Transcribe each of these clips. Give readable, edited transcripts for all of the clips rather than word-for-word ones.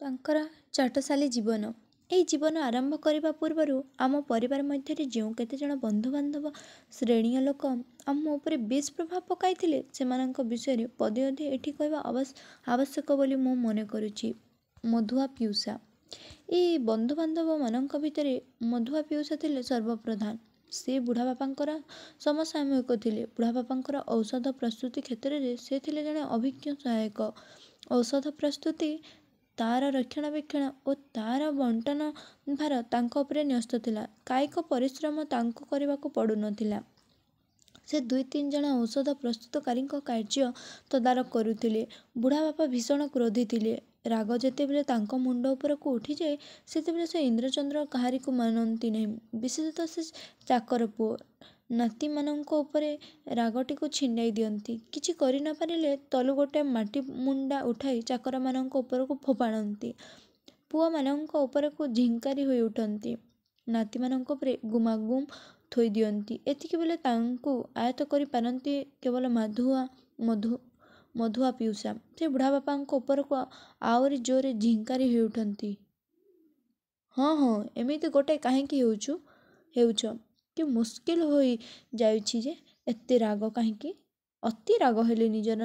ତାଙ୍କର ଚାଟଶାଳୀ ଜୀବନ। ଏହି ଜୀବନ ଆରମ୍ଭ କରିବା ପୂର୍ବରୁ ଆମ ପରିବାର ମଧ୍ୟରେ ଯେଉଁ କେତେଜଣ ବନ୍ଧୁବାନ୍ଧବ ଶ୍ରେଣୀୟ ଲୋକ ଆମ ଉପରେ ବେଶ୍ ପ୍ରଭାବ ପକାଇଥିଲେ ସେମାନଙ୍କ ବିଷୟରେ ପଦେ ଅଧେ ଏଠି କହିବା ଆବଶ୍ୟକ ବୋଲି ମୁଁ ମନେ କରୁଛି। ମଧୁଆ ପିଉସା। ଏହି ବନ୍ଧୁବାନ୍ଧବମାନଙ୍କ ଭିତରେ ମଧୁଆ ପିଉସା ଥିଲେ ସର୍ବପ୍ରଧାନ। ସେ ବୁଢ଼ାବାପାଙ୍କର ସମସାମୟିକ ଥିଲେ। ବୁଢ଼ାବାପାଙ୍କର ଔଷଧ ପ୍ରସ୍ତୁତି କ୍ଷେତ୍ରରେ ସେ ଥିଲେ ଜଣେ ଅଭିଜ୍ଞ ସହାୟକ। ଔଷଧ ପ୍ରସ୍ତୁତି, ତାର ରକ୍ଷଣାବେକ୍ଷଣ ଓ ତାର ବଣ୍ଟନ ଭାର ତାଙ୍କ ଉପରେ ନ୍ୟସ୍ତ ଥିଲା। କାୟିକ ପରିଶ୍ରମ ତାଙ୍କୁ କରିବାକୁ ପଡ଼ୁନଥିଲା। ସେ 2-3 ଜଣ ଔଷଧ ପ୍ରସ୍ତୁତକାରୀଙ୍କ କାର୍ଯ୍ୟ ତଦାରଖ କରୁଥିଲେ। ବୁଢ଼ାବାପା ଭୀଷଣ କ୍ରୋଧୀ ଥିଲେ। ରାଗ ଯେତେବେଳେ ତାଙ୍କ ମୁଣ୍ଡ ଉପରକୁ ଉଠିଯାଏ ସେତେବେଳେ ସେ ଇନ୍ଦ୍ରଚନ୍ଦ୍ର କାହାରିକୁ ମାନନ୍ତି ନାହିଁ। ବିଶେଷତଃ ସେ ଚାକର ପୁଅ ନାତିମାନଙ୍କ ଉପରେ ରାଗଟିକୁ ଛିଣ୍ଡାଇ ଦିଅନ୍ତି। କିଛି କରି ନ ପାରିଲେ ତଳୁ ଗୋଟାଏ ମାଟି ମୁଣ୍ଡା ଉଠାଇ ଚାକରମାନଙ୍କ ଉପରକୁ ଫୋପାଡ଼ନ୍ତି। ପୁଅମାନଙ୍କ ଉପରକୁ ଝିଙ୍କାରି ହୋଇ ଉଠନ୍ତି। ନାତିମାନଙ୍କ ଉପରେ ଗୁମାଗୁମ୍ ଥୋଇ ଦିଅନ୍ତି। ଏତିକିବେଳେ ତାଙ୍କୁ ଆୟତ୍ତ କରି ପାରନ୍ତି କେବଳ ମଧୁଆ ପିଉସା। ସେ ବୁଢ଼ାବାପାଙ୍କ ଉପରକୁ ଆହୁରି ଜୋରରେ ଝିଙ୍କାରି ହୋଇ ଉଠନ୍ତି। ହଁ, ଏମିତି ଗୋଟାଏ କାହିଁକି ହେଉଛ? କି ମୁସ୍କିଲ ହୋଇ ଯାଉଛି ଯେ ଏତେ ରାଗ କାହିଁକି? ଅତି ରାଗ ହେଲେ ନିଜର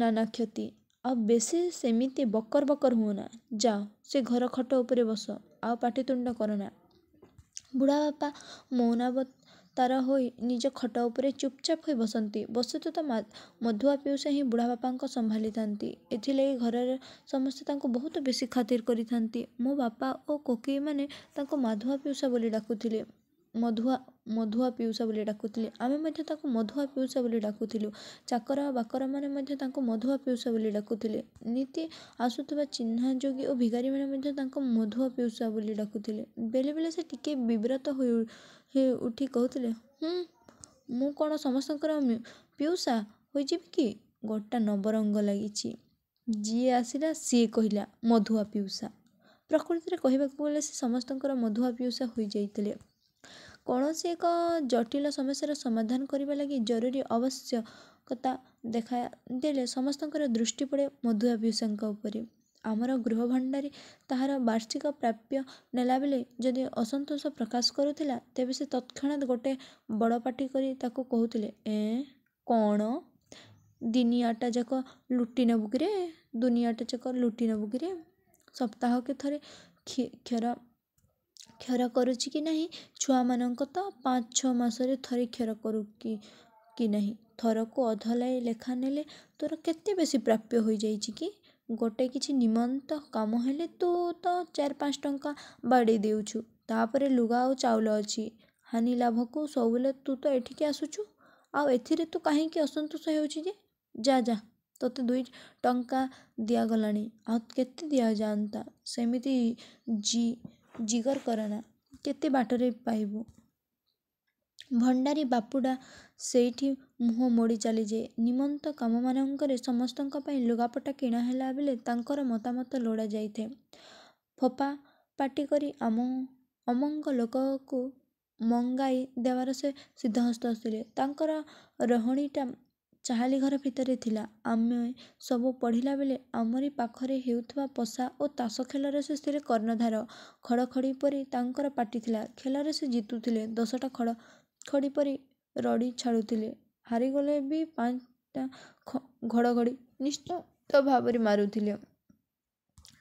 ନାନା କ୍ଷତି। ଆଉ ବେଶୀ ସେମିତି ବକର ବକର ହୁଅନା। ଯାଅ ସେ ଘର ଖଟ ଉପରେ ବସ, ଆଉ ପାଟିତୁଣ୍ଡ କରନା। ବୁଢ଼ାବାପା ମୌନାବତାର ହୋଇ ନିଜ ଖଟ ଉପରେ ଚୁପଚାପ ହୋଇ ବସନ୍ତି। ବସ୍ତୁତଃ ମଧୁଆ ପିଉସା ହିଁ ବୁଢ଼ାବାପାଙ୍କ ସମ୍ଭାଳିଥାନ୍ତି। ଏଥିଲାଗି ଘରର ସମସ୍ତେ ତାଙ୍କୁ ବହୁତ ବେଶୀ ଖାତିର କରିଥାନ୍ତି। ମୋ ବାପା ଓ କୋକେଇମାନେ ତାଙ୍କୁ ମାଧୁଆ ପିଉସା ବୋଲି ଡାକୁଥିଲେ। ମଧୁଆ ପିଉସା ବୋଲି ଡାକୁଥିଲେ। ଆମେ ମଧ୍ୟ ତାଙ୍କୁ ମଧୁଆ ପିଉସା ବୋଲି ଡାକୁଥିଲୁ। ଚାକର ବାକରମାନେ ମଧ୍ୟ ତାଙ୍କୁ ମଧୁଆ ପିଉସା ବୋଲି ଡାକୁଥିଲେ। ନିତି ଆସୁଥିବା ଚିହ୍ନାଯୋଗୀ ଓ ଭିକାରୀମାନେ ମଧ୍ୟ ତାଙ୍କୁ ମଧୁଆ ପିଉସା ବୋଲି ଡାକୁଥିଲେ। ବେଳେ ବେଳେ ସେ ଟିକିଏ ବିବ୍ରତ ହୋଇ ଉଠି କହୁଥିଲେ, ମୁଁ କ'ଣ ସମସ୍ତଙ୍କର ପିଉସା ହୋଇଯିବି କି? ଗୋଟା ନବରଙ୍ଗ ଲାଗିଛି। ଯିଏ ଆସିଲା ସିଏ କହିଲା ମଧୁଆ ପିଉସା। ପ୍ରକୃତରେ କହିବାକୁ ଗଲେ ସେ ସମସ୍ତଙ୍କର ମଧୁଆ ପିଉସା ହୋଇଯାଇଥିଲେ। କୌଣସି ଏକ ଜଟିଳ ସମସ୍ୟାର ସମାଧାନ କରିବା ଲାଗି ଜରୁରୀ ଆବଶ୍ୟକତା ଦେଖାଦେଲେ ସମସ୍ତଙ୍କର ଦୃଷ୍ଟି ପଡ଼େ ମଧୁଆ ପିଉସାଙ୍କ ଉପରେ। ଆମର ଗୃହଭଣ୍ଡାରୀ ତାହାର ବାର୍ଷିକ ପ୍ରାପ୍ୟ ନେଲାବେଳେ ଯଦି ଅସନ୍ତୋଷ ପ୍ରକାଶ କରୁଥିଲା ତେବେ ସେ ତତ୍କ୍ଷଣାତ୍ ଗୋଟାଏ ବଡ଼ ପାଟି କରି ତାକୁ କହୁଥିଲେ, କ'ଣ ଦୁନିଆଟାଯାକ ଲୁଟି ନେବୁ କିରେ? ସପ୍ତାହକେ ଥରେ କ୍ଷର କରୁଛି କି ନାହିଁ? ଛୁଆମାନଙ୍କ ତ 5-6 ମାସରେ ଥରେ କ୍ଷର କରୁ କି ନାହିଁ? ଥରକୁ ଅଧଲାଏ ଲେଖା ନେଲେ ତୋର କେତେ ବେଶୀ ପ୍ରାପ୍ୟ ହୋଇଯାଇଛି କି? ଗୋଟାଏ କିଛି ନିମନ୍ତ କାମ ହେଲେ ତୁ ତ 4-5 ଟଙ୍କା ବାଡ଼େଇ ଦେଉଛୁ। ତାପରେ ଲୁଗା ଆଉ ଚାଉଳ ଅଛି। ହାନି ଲାଭକୁ ସବୁବେଳେ ତୁ ତ ଏଠିକି ଆସୁଛୁ। ଆଉ ଏଥିରେ ତୁ କାହିଁକି ଅସନ୍ତୋଷ ହେଉଛୁ ଯେ? ଯା, ତୋତେ 2 ଟଙ୍କା ଦିଆଗଲାଣି, ଆଉ କେତେ ଦିଆଯାଆନ୍ତା। ସେମିତି ଜିଗର କରନା, କେତେ ବାଟରେ ପାଇବୁ। ଭଣ୍ଡାରୀ ବାପୁଡ଼ା ସେଇଠି ମୁହଁ ମୋଡ଼ି ଚାଲିଯାଏ। ନିମନ୍ତ କାମମାନଙ୍କରେ ସମସ୍ତଙ୍କ ପାଇଁ ଲୁଗାପଟା କିଣା ହେଲା ବେଳେ ତାଙ୍କର ମତାମତ ଲୋଡ଼ା ଯାଇଥାଏ। ଫପା ପାଟି କରି ଅମଙ୍ଗ ଲୋକକୁ ମଙ୍ଗାଇ ଦେବାର ସେ ସିଦ୍ଧହସ୍ତ ଥିଲେ। ତାଙ୍କର ରହଣୀଟା ଚାହାଳି ଘର ଭିତରେ ଥିଲା। ଆମେ ସବୁ ପଢ଼ିଲା ବେଳେ ଆମରି ପାଖରେ ହେଉଥିବା ପଶା ଓ ତାସ ଖେଳରେ ସେ ଥିଲେ କର୍ଣ୍ଣଧାର। ଖଡ଼ଖଡ଼ି ପରି ତାଙ୍କର ପାଟି ଥିଲା। ଖେଳରେ ସେ ଜିତୁଥିଲେ। 10ଟା ଖଡ଼ଖଡ଼ି ପରି ରଡ଼ି ଛାଡ଼ୁଥିଲେ। ହାରିଗଲେ ବି 5ଟା ଘଡ଼ଘଡ଼ି ନିଶ୍ଚିତ ଭାବରେ ମାରୁଥିଲେ।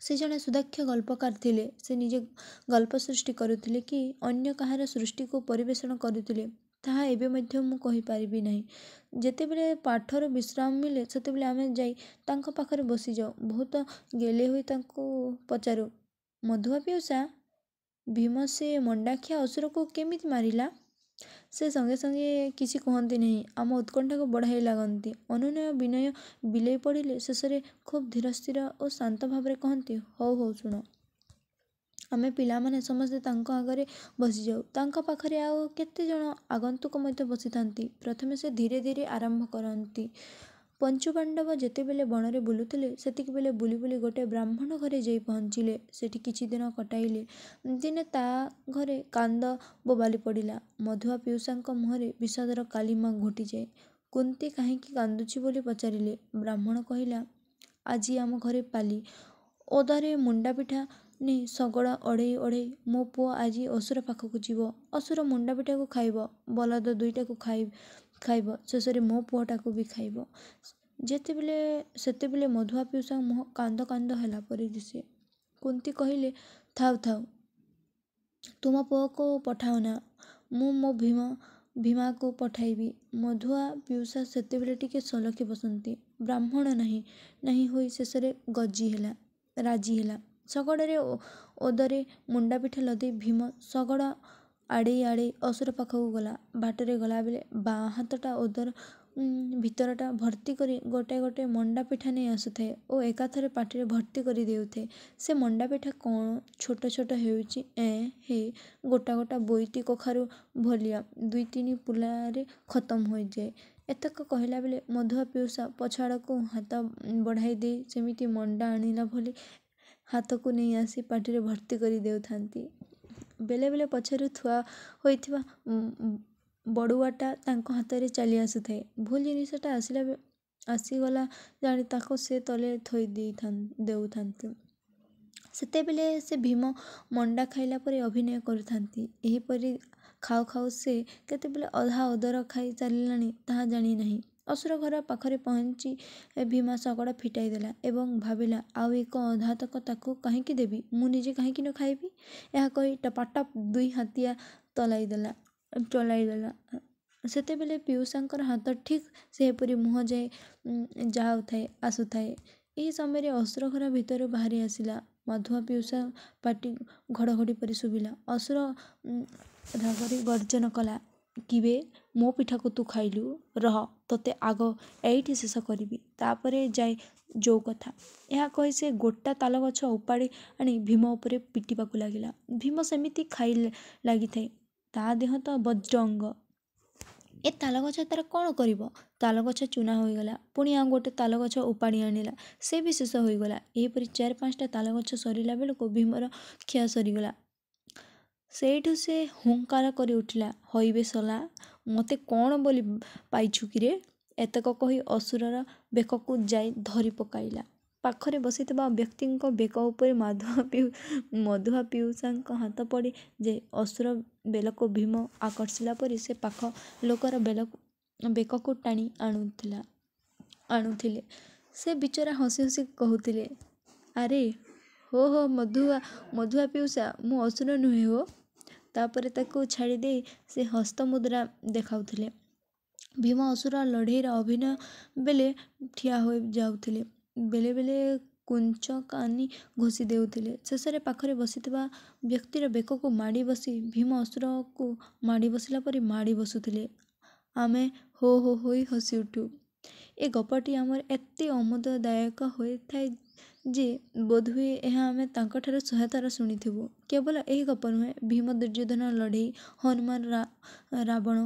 ସେ ଜଣେ ସୁଦକ୍ଷ ଗଳ୍ପକାର ଥିଲେ। ସେ ନିଜେ ଗଳ୍ପ ସୃଷ୍ଟି କରୁଥିଲେ କି ଅନ୍ୟ କାହାର ସୃଷ୍ଟିକୁ ପରିବେଷଣ କରୁଥିଲେ ତାହା ଏବେ ମଧ୍ୟ ମୁଁ କହିପାରିବି ନାହିଁ। ଯେତେବେଳେ ପାଠରୁ ବିଶ୍ରାମ ମିଳେ ସେତେବେଳେ ଆମେ ଯାଇ ତାଙ୍କ ପାଖରେ ବସିଯାଉ। ବହୁତ ଗେହ୍ଲେ ହୋଇ ତାଙ୍କୁ ପଚାରୁ, ମଧୁଆ ପିଉସା, ଭୀମ ସେ ମଣ୍ଡାଖିଆ ଅସୁରକୁ କେମିତି ମାରିଲା? ସେ ସଙ୍ଗେ ସଙ୍ଗେ କିଛି କହନ୍ତି ନାହିଁ। ଆମ ଉତ୍କଣ୍ଠାକୁ ବଢ଼ାଇ ଲାଗନ୍ତି। ଅନୁନୟ ବିନୟ ବିଲେଇ ପଡ଼ିଲେ ଶେଷରେ ଖୁବ୍ ଧୀରସ୍ଥିର ଓ ଶାନ୍ତ ଭାବରେ କହନ୍ତି, ହଉ ଶୁଣ। ଆମେ ପିଲାମାନେ ସମସ୍ତେ ତାଙ୍କ ଆଗରେ ବସିଯାଉ। ତାଙ୍କ ପାଖରେ ଆଉ କେତେଜଣ ଆଗନ୍ତୁକ ମଧ୍ୟ ବସିଥାନ୍ତି। ପ୍ରଥମେ ସେ ଧୀରେ ଧୀରେ ଆରମ୍ଭ କରନ୍ତି। ପଞ୍ଚୁପାଣ୍ଡବ ଯେତେବେଳେ ବଣରେ ବୁଲୁଥିଲେ ସେତିକିବେଳେ ବୁଲି ବୁଲି ଗୋଟାଏ ବ୍ରାହ୍ମଣ ଘରେ ଯାଇ ପହଞ୍ଚିଲେ। ସେଠି କିଛି ଦିନ କଟାଇଲେ। ଦିନେ ତା ଘରେ କାନ୍ଦ ବୋବାଳି ପଡ଼ିଲା। ମଧୁଆ ପିଉସାଙ୍କ ମୁହଁରେ ବିଷାଦର କାଳିମା ଘୋଟିଯାଏ। କୁନ୍ତୀ କାହିଁକି କାନ୍ଦୁଛି ବୋଲି ପଚାରିଲେ। ବ୍ରାହ୍ମଣ କହିଲା, ଆଜି ଆମ ଘରେ ପାଲି। ଓଦାରେ ମୁଣ୍ଡା ପିଠା ନେଇ ଶଗଡ଼ ଅଢ଼େଇ ମୋ ପୁଅ ଆଜି ଅସୁର ପାଖକୁ ଯିବ। ଅସୁର ମୁଣ୍ଡା ପିଠାକୁ ଖାଇବ, ବଳଦ ଦୁଇଟାକୁ ଖାଇବ, ଶେଷରେ ମୋ ପୁଅଟାକୁ ବି ଖାଇବ। ସେତେବେଳେ ମଧୁଆ ପିଉସା ମୁହଁ କାନ୍ଦ କାନ୍ଦ ହେଲା ପରି ଦିଶେ। କୁନ୍ତୀ କହିଲେ, ଥାଉ ତୁମ ପୁଅକୁ ପଠାଅ ନା, ମୁଁ ମୋ ଭୀମାକୁ ପଠାଇବି। ମଧୁଆ ପିଉସା ସେତେବେଳେ ଟିକେ ସଲଖି ବସନ୍ତି। ବ୍ରାହ୍ମଣ ନାହିଁ ହୋଇ ଶେଷରେ ରାଜି ହେଲା। ଶଗଡ଼ରେ ଓଦରେ ମୁଣ୍ଡା ପିଠା ଲଦେଇ ଭୀମ ଶଗଡ଼ ଆଡ଼େଇ ଅସୁର ପାଖକୁ ଗଲା। ବାଟରେ ଗଲାବେଳେ ବାଁ ହାତଟା ଓଦର ଭିତରଟା ଭର୍ତ୍ତି କରି ଗୋଟେ ମଣ୍ଡା ପିଠା ନେଇ ଆସୁଥାଏ ଓ ଏକାଥରେ ପାଟିରେ ଭର୍ତ୍ତି କରି ଦେଉଥାଏ। ସେ ମଣ୍ଡା ପିଠା କ'ଣ ଛୋଟ ହେଉଛି, ହେ ଗୋଟା ବୋଇତି କଖାରୁ ଭଳିଆ 2-3 ପୁଲାରେ ଖତମ ହୋଇଯାଏ। ଏତକ କହିଲା ବେଳେ ମଧୁଆ ପିଉସା ପଛଆଡ଼କୁ ହାତ ବଢ଼ାଇ ଦେଇ ସେମିତି ମଣ୍ଡା ଆଣିଲା ଭଳି ହାତକୁ ନେଇ ଆସି ପାଟିରେ ଭର୍ତ୍ତି କରି ଦେଉଥାନ୍ତି। ବେଳେ ପଛରୁ ଥୁଆ ହୋଇଥିବା ବଡ଼ୁଆଟା ତାଙ୍କ ହାତରେ ଚାଲି ଆସୁଥାଏ। ଭୁଲ ଜିନିଷଟା ଆସିଗଲା ଜାଣି ତାକୁ ସେ ତଳେ ଥୋଇ ଦେଉଥାନ୍ତି। ସେତେବେଳେ ସେ ଭୀମ ମଣ୍ଡା ଖାଇଲା ପରି ଅଭିନୟ କରୁଥାନ୍ତି। ଏହିପରି ଖାଉ ସେ କେତେବେଳେ ଅଧା ଓଦର ଖାଇ ସାରିଲାଣି ତାହା ଜାଣି ନାହିଁ। ଅସୁର ଘର ପାଖରେ ପହଞ୍ଚି ଭୀମା ଶଗଡ଼ ଫିଟାଇ ଦେଲା ଏବଂ ଭାବିଲା, ଆଉ ଏକ ଅଧାତକ ତାକୁ କାହିଁକି ଦେବି, ମୁଁ ନିଜେ କାହିଁକି ନ ଖାଇବି। ଏହା କହି ଟପାଟପ 2 ହାତିଆ ଚଳାଇଦେଲା। ସେତେବେଳେ ପିଉସାଙ୍କର ହାତ ଠିକ୍ ସେହିପରି ମୁହଁ ଯାଏ ଆସୁଥାଏ। ଏହି ସମୟରେ ଅସୁର ଘର ଭିତରୁ ବାହାରି ଆସିଲା ମଧୁଆ ପିଉସା ପାଟି ଘଡ଼ଘଡ଼ି ପରି ଶୁଭିଲା। ଅସୁର ରାଗରେ ଗର୍ଜନ କଲା, କିବେ ମୋ ପିଠାକୁ ତୁ ଖାଇଲୁ, ରହ ତୋତେ ଆଗ ଏଇଠି ଶେଷ କରିବି, ତାପରେ ଯାଇ ଯୋଉ କଥା। ଏହା କହି ସେ ଗୋଟା ତାଲଗଛ ଉପାଡ଼ି ଆଣି ଭୀମ ଉପରେ ପିଟିବାକୁ ଲାଗିଲା। ଭୀମ ସେମିତି ଖାଇ ଲାଗିଥାଏ, ତା ଦେହ ତ ବଜ୍ର ଅଙ୍ଗ। ଏ ତାଲଗଛ ତାର କ'ଣ କରିବ? ତାଲଗଛ ଚୂନା ହୋଇଗଲା। ପୁଣି ଆଉ ଗୋଟେ ତାଲଗଛ ଉପାଡ଼ି ଆଣିଲା, ସେ ବି ଶେଷ ହୋଇଗଲା। ଏହିପରି 4-5ଟା ତାଲଗଛ ସରିଲା ବେଳକୁ ଭୀମର ଖିଆ ସରିଗଲା। ସେଇଠୁ ସେ ହୁଙ୍କାର କରି ଉଠିଲା, ହଇବେ ଶଳା, ମୋତେ କ'ଣ ବୋଲି ପାଇଛୁ କିରେ? ଏତକ କହି ଅସୁରର ବେକକୁ ଯାଇ ଧରି ପକାଇଲା। ପାଖରେ ବସିଥିବା ବ୍ୟକ୍ତିଙ୍କ ବେକ ଉପରେ ମଧୁଆ ପିଉସାଙ୍କ ହାତ ପଡ଼ି ଯାଇ ଅସୁର ବେଲକୁ ଭୀମ ଆକର୍ଷିଲା ପରି ସେ ପାଖ ଲୋକର ବେକକୁ ଟାଣି ଆଣୁଥିଲେ। ସେ ବିଚରା ହସି କହୁଥିଲେ, ଆରେ ହୋ ମଧୁଆ ପିଉସା, ମୁଁ ଅସୁର ନୁହେଁ ହୋ। ତାପରେ ତାକୁ ଛାଡ଼ି ଦେଇ ସେ ହସ୍ତମୁଦ୍ରା ଦେଖାଉଥିଲେ। ଭୀମ ଅସୁର ଲଢ଼େଇର ଅଭିନୟ ବେଳେ ଠିଆ ହୋଇ ଯାଉଥିଲେ, ବେଳେ କୁଞ୍ଚ କାନି ଘୋଷି ଦେଉଥିଲେ। ଶେଷରେ ପାଖରେ ବସିଥିବା ବ୍ୟକ୍ତିର ବେକକୁ ମାଡ଼ି ବସି ଭୀମ ଅସୁରକୁ ମାଡ଼ି ବସିଲା ପରି ମାଡ଼ି ବସୁଥିଲେ। ଆମେ ହୋ ହୋଇ ହସି ଉଠୁ। ଏ ଗପଟି ଆମର ଏତେ ଆମୋଦଦାୟକ ହୋଇଥାଏ ଯେ ବୋଧହୁଏ ଏହା ଆମେ ତାଙ୍କଠାରୁ 100 ଥର ଶୁଣିଥିବୁ। କେବଳ ଏହି ଗପ ନୁହେଁ, ଭୀମ ଦୁର୍ଯ୍ୟୋଧନ ଲଢ଼େଇ, ହନୁମାନ ରାବଣ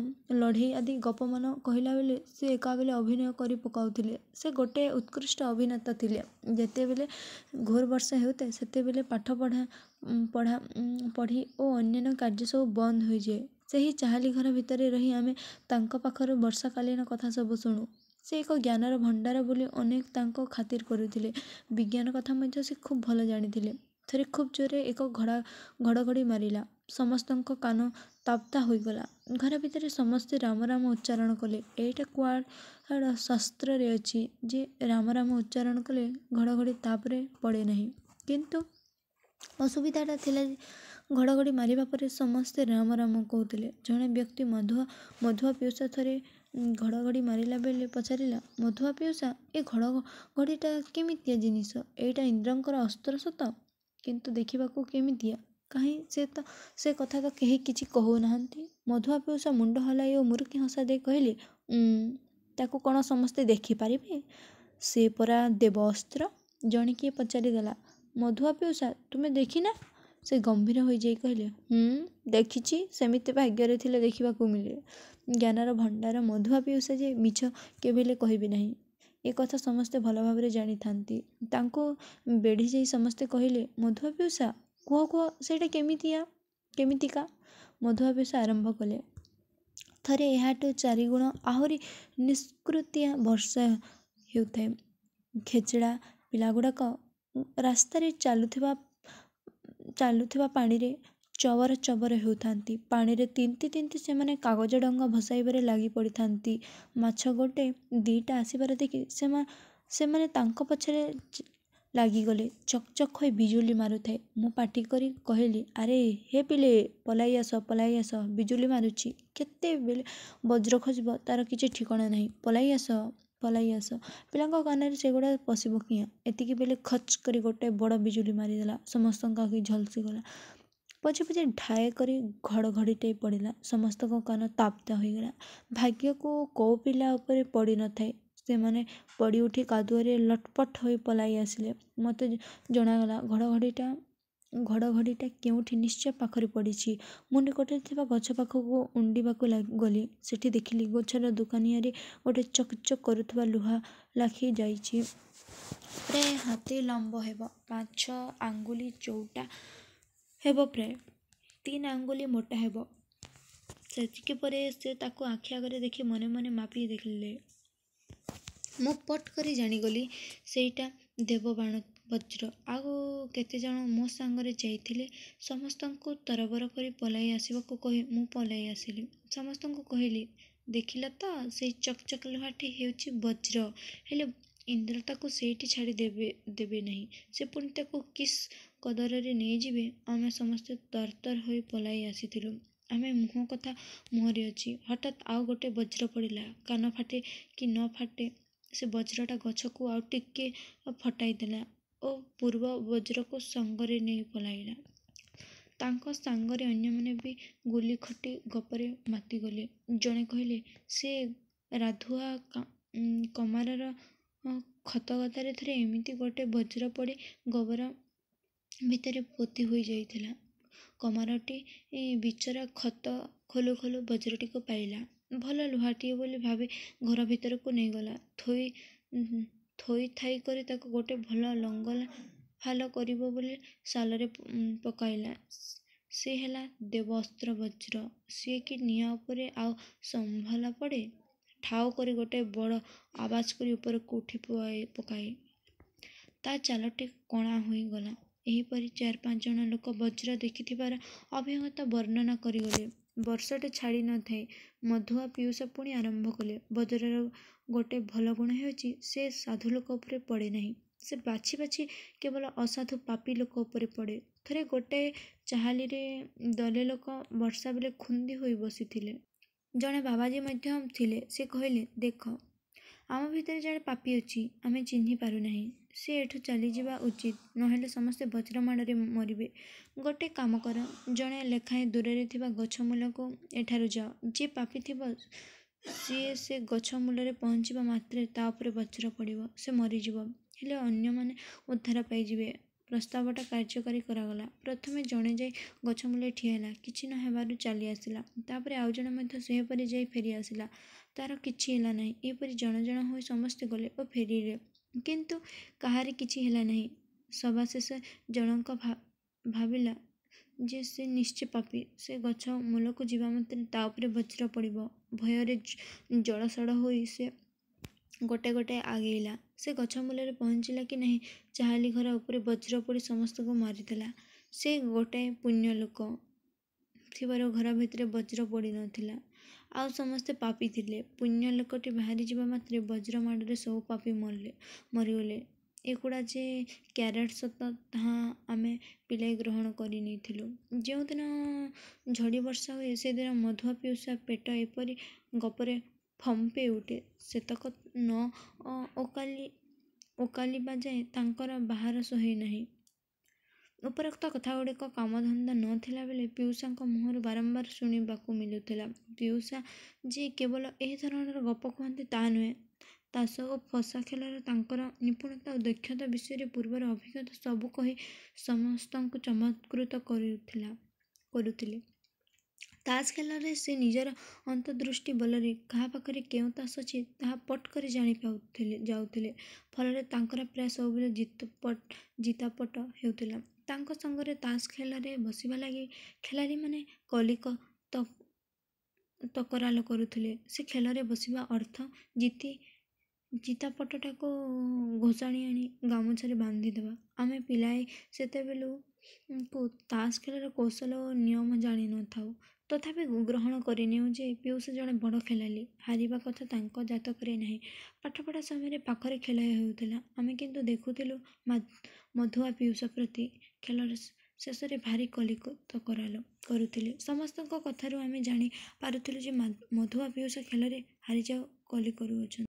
ଲଢ଼େଇ ଆଦି ଗପମାନ କହିଲା ବେଳେ ସେ ଏକାବେଳେ ଅଭିନୟ କରି ପକାଉଥିଲେ। ସେ ଗୋଟିଏ ଉତ୍କୃଷ୍ଟ ଅଭିନେତା ଥିଲେ। ଯେତେବେଳେ ଘୋର ବର୍ଷା ହେଉଥାଏ ସେତେବେଳେ ପାଠ ପଢ଼ି ଓ ଅନ୍ୟାନ୍ୟ କାର୍ଯ୍ୟ ସବୁ ବନ୍ଦ ହୋଇଯାଏ। ସେହି ଚାହାଳି ଘର ଭିତରେ ରହି ଆମେ ତାଙ୍କ ପାଖରୁ ବର୍ଷାକାଳୀନ କଥା ସବୁ ଶୁଣୁ। ସେ ଏକ ଜ୍ଞାନର ଭଣ୍ଡାର ବୋଲି ଅନେକ ତାଙ୍କ ଖାତିର କରୁଥିଲେ। ବିଜ୍ଞାନ କଥା ମଧ୍ୟ ସେ ଖୁବ୍ ଭଲ ଜାଣିଥିଲେ। ଥରେ ଖୁବ୍ ଜୋରରେ ଏକ ଘଡ଼ଘଡ଼ି ମାରିଲା। ସମସ୍ତଙ୍କ କାନ ତାପ୍ତା ହୋଇଗଲା। ଘର ଭିତରେ ସମସ୍ତେ ରାମ ରାମ ଉଚ୍ଚାରଣ କଲେ। ଏଇଟା କୁଆଡ଼ ଶାସ୍ତ୍ରରେ ଅଛି ଯେ ରାମ ରାମ ଉଚ୍ଚାରଣ କଲେ ଘଡ଼ଘଡ଼ି ତାପରେ ପଡ଼େ ନାହିଁ। କିନ୍ତୁ ଅସୁବିଧାଟା ଥିଲା ଯେ ଘଡ଼ଘଡ଼ି ମାରିବା ପରେ ସମସ୍ତେ ରାମ ରାମ କହୁଥିଲେ। ଜଣେ ବ୍ୟକ୍ତି ମଧୁଆ ପିଉସା ଥରେ ଘଡ଼ଘଡ଼ି ମାରିଲା ବେଳେ ପଚାରିଲା, ମଧୁଆ ପିଉସା, ଏ ଘଡ଼ଘଡ଼ିଟା କେମିତିଆ ଜିନିଷ? ଏଇଟା ଇନ୍ଦ୍ରଙ୍କର ଅସ୍ତ୍ର ସତ, କିନ୍ତୁ ଦେଖିବାକୁ କେମିତିଆ? କାହିଁ ସେ କଥା ତ କେହି କିଛି କହୁନାହାନ୍ତି। ମଧୁଆ ପିଉସା ମୁଣ୍ଡ ହଲାଇ ଓ ମୁରୁକି ହସା ଦେଇ କହିଲେ, ତାକୁ କ'ଣ ସମସ୍ତେ ଦେଖିପାରିବେ? ସେ ପରା ଦେବ ଅସ୍ତ୍ର। ଜଣେ କିଏ ପଚାରିଦେଲା, ମଧୁଆ ପିଉସା, ତୁମେ ଦେଖିନା? ସେ ଗମ୍ଭୀର ହୋଇଯାଇ କହିଲେ, ଦେଖିଛି, ସେମିତି ଭାଗ୍ୟରେ ଥିଲେ ଦେଖିବାକୁ ମିଳେ। ଜ୍ଞାନର ଭଣ୍ଡାର ମଧୁଆ ପିଉସା ଯେ ମିଛ କେବେହେଲେ କହିବେ ନାହିଁ, ଏ କଥା ସମସ୍ତେ ଭଲ ଭାବରେ ଜାଣିଥାନ୍ତି। ତାଙ୍କୁ ବେଢ଼ି ଯାଇ ସମସ୍ତେ କହିଲେ, ମଧୁଆ ପିଉସା, କୁହ ସେଇଟା କେମିତିକା? ମଧୁଆ ପିଉସା ଆରମ୍ଭ କଲେ, ଥରେ ଏହାଠୁ 4 ଗୁଣ ଆହୁରି ନିଷ୍କୃତିଆ ବର୍ଷା ହେଉଥାଏ। ଖେଚେଡ଼ା ପିଲାଗୁଡ଼ାକ ରାସ୍ତାରେ ଚାଲୁଥିବା ପାଣିରେ ଚବର ଚବର ହେଉଥାନ୍ତି। ପାଣିରେ ତିନ୍ତି ତିନ୍ତି ସେମାନେ କାଗଜ ଡଙ୍ଗା ଭସାଇବାରେ ଲାଗି ପଡ଼ିଥାନ୍ତି। ମାଛ ଗୋଟେ ଦିଟା ଆସିବାର ଦେଖି ସେମାନେ ତାଙ୍କ ପଛରେ ଲାଗିଗଲେ। ଚକ୍ ଚକ୍ ହୋଇ ବିଜୁଳି ମାରୁଥାଏ। ମୁଁ ପାଟି କରି କହିଲି, ଆରେ ହେ ପିଲେ, ପଳାଇ ଆସ, ବିଜୁଳି ମାରୁଛି। କେତେବେଳେ ବଜ୍ର ଖସିବ ତାର କିଛି ଠିକଣା ନାହିଁ। ପଳାଇ ଆସ। ପିଲାଙ୍କ କାନରେ ସେଗୁଡ଼ା ପଶିବ କିଆଁ? ଏତିକି ବେଳେ ଖଚ୍ କରି ଗୋଟେ ବଡ଼ ବିଜୁଳି ମାରିଦେଲା। ସମସ୍ତଙ୍କ ଆଖି ଝଲସିଗଲା। ପଛେ ପଛେ ଢାଏ କରି ଘଡ଼ଘଡ଼ିଟେ ପଡ଼ିଲା। ସମସ୍ତଙ୍କ କାନ ତାପ୍ତା ହୋଇଗଲା। ଭାଗ୍ୟକୁ କୋଉ ପିଲା ଉପରେ ପଡ଼ି ନଥାଏ। ସେମାନେ ପଡ଼ି ଉଠି କାଦୁଅରେ ଲଟପଟ ହୋଇ ପଳାଇ ଆସିଲେ। ମୋତେ ଜଣାଗଲା ଘଡ଼ଘଡ଼ିଟା କେଉଁଠି ନିଶ୍ଚୟ ପାଖରେ ପଡ଼ିଛି। ମୁଁ ନିକଟରେ ଥିବା ଗଛ ପାଖକୁ ଉଣ୍ଡିବାକୁ ଗଲି। ସେଠି ଦେଖିଲି ଗଛର ଦୁକାନିଆରେ ଗୋଟେ ଚକ୍ ଚକ୍ କରୁଥିବା ଲୁହା ଲାଖି ଯାଇଛି। ପ୍ରାୟ ହାତେ ଲମ୍ବ ହେବ, 5-6 ଆଙ୍ଗୁଳି ଚଉଡ଼ା ହେବ, ପ୍ରାୟ 3 ଆଙ୍ଗୁଳି ମୋଟା ହେବ। ସେତିକି ପରେ ସେ ତାକୁ ଆଖି ଆଗରେ ଦେଖି ମନେ ମନେ ମାପି ଦେଖିଲେ। ମୁଁ ପଟ୍ କରି ଜାଣିଗଲି ସେଇଟା ଦେବବାଣ ବଜ୍ର। ଆଉ କେତେଜଣ ମୋ ସାଙ୍ଗରେ ଯାଇଥିଲେ। ସମସ୍ତଙ୍କୁ ତରବର କରି ପଳାଇ ଆସିବାକୁ କହି ମୁଁ ପଳାଇ ଆସିଲି। ସମସ୍ତଙ୍କୁ କହିଲି, ଦେଖିଲ ତ, ସେଇ ଚକ୍ ଚକ୍ ଲୁହାଟି ହେଉଛି ବଜ୍ର। ହେଲେ ଇନ୍ଦ୍ର ତାକୁ ସେଇଠି ଛାଡ଼ି ଦେବେ ନାହିଁ। ସେ ପୁଣି ତାକୁ କିସ୍ କଦରରେ ନେଇଯିବେ। ଆମେ ସମସ୍ତେ ତରତର ହୋଇ ପଳାଇ ଆସିଥିଲୁ। ଆମେ ମୁହଁ କଥା ମୁହଁରେ ଅଛି। ହଠାତ୍ ଆଉ ଗୋଟେ ବଜ୍ର ପଡ଼ିଲା। କାନ ଫାଟେ କି ନ ଫାଟେ, ସେ ବଜ୍ରଟା ଗଛକୁ ଆଉ ଟିକେ ଫଟାଇ ଦେଲା ଓ ପୂର୍ବ ବଜ୍ରକୁ ସଙ୍ଗରେ ନେଇ ପଳାଇଲା। ତାଙ୍କ ସାଙ୍ଗରେ ଅନ୍ୟମାନେ ବି ଗୁଲି ଖଟି ଗପରେ ମାତିଗଲେ। ଜଣେ କହିଲେ, ସେ ରାଧୁଆ କମାରର ଖତଗଦାରେ ଥରେ ଏମିତି ଗୋଟେ ବଜ୍ର ପଡ଼ି ଗୋବର ଭିତରେ ପୋତି ହୋଇ ଯାଇଥିଲା। କମାରଟି ବିଚରା ଖତ ଖୋଲୁ ଖୋଲୁ ବଜ୍ରଟିକୁ ପାଇଲା। ଭଲ ଲୁହାଟିଏ ବୋଲି ଭାବି ଘର ଭିତରକୁ ନେଇଗଲା। ଥୋଇ ଥାଇ କରି ତାକୁ ଗୋଟେ ଭଲ ଲଙ୍ଗଳ ଫାଲ କରିବ ବୋଲି ଶାଲରେ ପକାଇଲା। ସେ ହେଲା ଦେବ ଅସ୍ତ୍ର ବଜ୍ର। ସିଏ କି ନିଆଁ ଉପରେ ଆଉ ସମ୍ଭାଲା ପଡ଼େ। ଠାଉ କରି ଗୋଟେ ବଡ଼ ଆବାଜ କରି ଉପରକୁ ଉଠି ପକାଏ। ତା ଚାଲଟି କଣା ହୋଇଗଲା। ଏହିପରି 4-5 ଜଣ ଲୋକ ବଜ୍ର ଦେଖିଥିବାର ଅଭିଜ୍ଞତା ବର୍ଣ୍ଣନା କରିଗଲେ। ବର୍ଷଟେ ଛାଡ଼ି ନ ଥାଏ ମଧୁଆ ପିଉସା ପୁଣି ଆରମ୍ଭ କଲେ। ବଜ୍ରର ଗୋଟେ ଭଲ ଗୁଣ ହେଉଛି ସେ ସାଧୁଲୋକ ଉପରେ ପଡ଼େ ନାହିଁ। ସେ ବାଛି ବାଛି କେବଳ ଅସାଧୁ ପାପୀ ଲୋକ ଉପରେ ପଡ଼େ। ଥରେ ଗୋଟାଏ ଚାହାଳିରେ ଦଳେ ଲୋକ ବର୍ଷା ବେଳେ ଖୁନ୍ଦି ହୋଇ ବସିଥିଲେ। ଜଣେ ବାବାଜୀ ମଧ୍ୟ ଥିଲେ। ସେ କହିଲେ, ଦେଖ, ଆମ ଭିତରେ ଜଣେ ପାପୀ ଅଛି। ଆମେ ଚିହ୍ନି ପାରୁନାହିଁ। ସେ ଏଠୁ ଚାଲିଯିବା ଉଚିତ, ନହେଲେ ସମସ୍ତେ ବଜ୍ର ମାଡ଼ରେ ମରିବେ। ଗୋଟେ କାମ କର, ଜଣେ ଲେଖାଏଁ ଦୂରରେ ଥିବା ଗଛ ମୂଳକୁ ଏଠାରୁ ଯାଅ। ଯିଏ ପାପୀ ଥିବ ସିଏ ସେ ଗଛ ମୂଳରେ ପହଞ୍ଚିବା ମାତ୍ରେ ତା ଉପରେ ବଜ୍ର ପଡ଼ିବ। ସେ ମରିଯିବ, ହେଲେ ଅନ୍ୟମାନେ ଉଦ୍ଧାର ପାଇଯିବେ। ପ୍ରସ୍ତାବଟା କାର୍ଯ୍ୟକାରୀ କରାଗଲା। ପ୍ରଥମେ ଜଣେ ଯାଇ ଗଛ ମୂଳରେ ଠିଆ ହେଲା। କିଛି ନ ହେବାରୁ ଚାଲି ଆସିଲା। ତାପରେ ଆଉ ଜଣେ ମଧ୍ୟ ସେହିପରି ଯାଇ ଫେରି ଆସିଲା। ତାର କିଛି ହେଲା ନାହିଁ। ଏହିପରି ଜଣ ଜଣ ହୋଇ ସମସ୍ତେ ଗଲେ ଓ ଫେରିଲେ, କିନ୍ତୁ କାହାରି କିଛି ହେଲା ନାହିଁ। ସବାଶେଷ ଜଣକ ଭାବିଲା ଯେ ସେ ନିଶ୍ଚୟ ପାପୀ। ସେ ଗଛ ମୂଳକୁ ଯିବା ମାତ୍ରେ ତା ଉପରେ ବଜ୍ର ପଡ଼ିବ। ଭୟରେ ଜଳସଡ଼ ହୋଇ ସେ ଗୋଟେ ଗୋଟେ ଆଗେଇଲା। ସେ ଗଛ ମୂଳରେ ପହଞ୍ଚିଲା କି ନାହିଁ, ଚାହାଳି ଘର ଉପରେ ବଜ୍ର ପଡ଼ି ସମସ୍ତଙ୍କୁ ମାରିଦେଲା। ସେ ଗୋଟାଏ ପୁଣ୍ୟ ଲୋକ ଥିବାରୁ ଘର ଭିତରେ ବଜ୍ର ପଡ଼ି ନଥିଲା। ଆଉ ସମସ୍ତେ ପାପୀ ଥିଲେ। ପୁଣ୍ୟ ଲୋକଟି ବାହାରି ଯିବା ମାତ୍ରେ ବଜ୍ର ମାଡ଼ରେ ସବୁ ପାପୀ ମରିଗଲେ। ଏଗୁଡ଼ା ଯେ କ୍ୟାରେଟ୍ ସତ, ତାହା ଆମେ ପିଲାଏ ଗ୍ରହଣ କରି ନେଇଥିଲୁ। ଯେଉଁଦିନ ଝଡ଼ି ବର୍ଷା ହୁଏ, ସେଦିନ ମଧୁଆ ପିଉସା ପେଟ ଏପରି ଗପରେ ଫମ୍ପେଇ ଉଠେ। ସେତକ ନ ଓକାଲିବା ଯାଏ ତାଙ୍କର ବାହାର ସହେ ନାହିଁ। ଉପରୋକ୍ତ କଥାଗୁଡ଼ିକ କାମଧନ୍ଦା ନ ଥିଲାବେଳେ ପିଉସାଙ୍କ ମୁହଁରୁ ବାରମ୍ବାର ଶୁଣିବାକୁ ମିଳୁଥିଲା। ପିଉସା ଯେ କେବଳ ଏହି ଧରଣର ଗପ କହନ୍ତି ତା ନୁହେଁ। ତାସ ଓ ପଶା ଖେଳରେ ତାଙ୍କର ନିପୁଣତା ଓ ଦକ୍ଷତା ବିଷୟରେ ପୂର୍ବର ଅଭିଜ୍ଞତା ସବୁ କହି ସମସ୍ତଙ୍କୁ ଚମତ୍କୃତ କରୁଥିଲେ। ତାସ ଖେଳରେ ସେ ନିଜର ଅନ୍ତର୍ଦୃଷ୍ଟି ବଳରେ କାହା ପାଖରେ କେଉଁ ତାସ ଅଛି ତାହା ପଟ୍ କରି ଜାଣି ଯାଉଥିଲେ। ଫଳରେ ତାଙ୍କର ପ୍ରାୟ ସବୁବେଳେ ଜିତାପଟ ହେଉଥିଲା। ତାଙ୍କ ସଙ୍ଗରେ ତାସ ଖେଳରେ ବସିବା ଲାଗି ଖେଳାଳୀମାନେ କଲିକ ତକରାଲ କରୁଥିଲେ। ସେ ଖେଳରେ ବସିବା ଅର୍ଥ ଚିତାପଟଟାକୁ ଘୋଷାଣି ଆଣି ଗାମୁଛାରେ ବାନ୍ଧିଦେବା। ଆମେ ପିଲାଏ ସେତେବେଳୁ ତାସ୍ ଖେଳର କୌଶଳ ଓ ନିୟମ ଜାଣିନଥାଉ, ତଥାପି ଗ୍ରହଣ କରିନେଉ ଯେ ପିଉସ ଜଣେ ବଡ଼ ଖେଳାଳି। ହାରିବା କଥା ତାଙ୍କ ଜାତକରେ ନାହିଁ। ପାଠପଢ଼ା ସମୟରେ ପାଖରେ ଖେଳ ହେଉଥିଲା, ଆମେ କିନ୍ତୁ ଦେଖୁଥିଲୁ। ମଧୁଆ ପିଉସ ପ୍ରତି ଖେଳର ଶେଷରେ ଭାରି କଲିକତ କରୁଥିଲେ। ସମସ୍ତଙ୍କ କଥାରୁ ଆମେ ଜାଣି ପାରୁଥିଲୁ ଯେ ମଧୁଆ ପିଉସ ଖେଳରେ ହାରିଯାଉ କଲି କରୁଅଛନ୍ତି।